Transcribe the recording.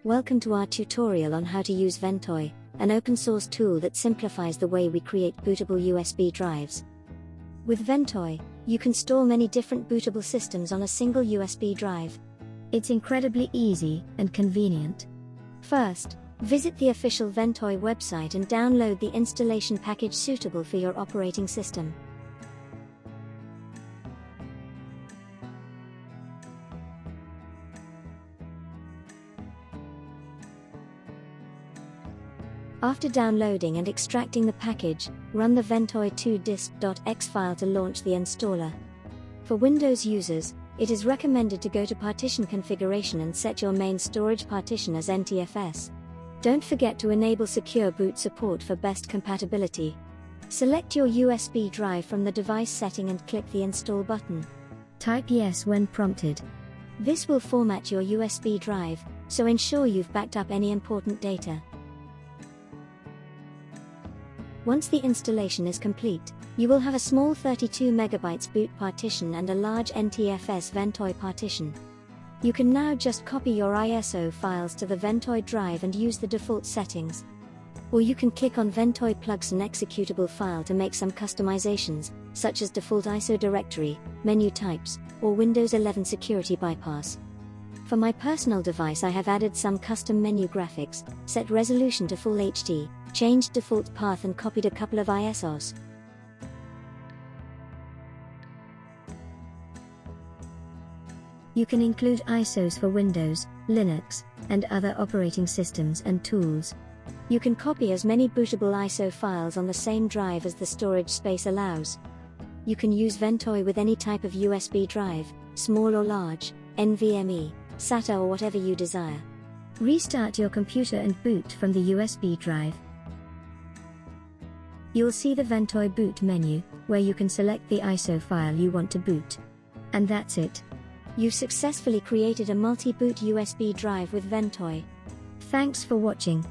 Welcome to our tutorial on how to use Ventoy, an open source tool that simplifies the way we create bootable USB drives. With Ventoy, you can store many different bootable systems on a single USB drive. It's incredibly easy and convenient. First, visit the official Ventoy website and download the installation package suitable for your operating system. After downloading and extracting the package, run the ventoy2disp.exe file to launch the installer. For Windows users, it is recommended to go to Partition Configuration and set your main storage partition as NTFS. Don't forget to enable Secure Boot support for best compatibility. Select your USB drive from the device setting and click the Install button. Type Yes when prompted. This will format your USB drive, so ensure you've backed up any important data. Once the installation is complete, you will have a small 32 MB boot partition and a large NTFS Ventoy partition. You can now just copy your ISO files to the Ventoy drive and use the default settings. Or you can click on Ventoy plugs an executable file to make some customizations, such as default ISO directory, menu types, or Windows 11 security bypass. For my personal device, I have added some custom menu graphics, set resolution to Full HD, changed default path and copied a couple of ISOs. You can include ISOs for Windows, Linux, and other operating systems and tools. You can copy as many bootable ISO files on the same drive as the storage space allows. You can use Ventoy with any type of USB drive, small or large, NVMe, SATA or whatever you desire. Restart your computer and boot from the USB drive. You'll see the Ventoy boot menu, where you can select the ISO file you want to boot. And that's it. You've successfully created a multi-boot USB drive with Ventoy. Thanks for watching.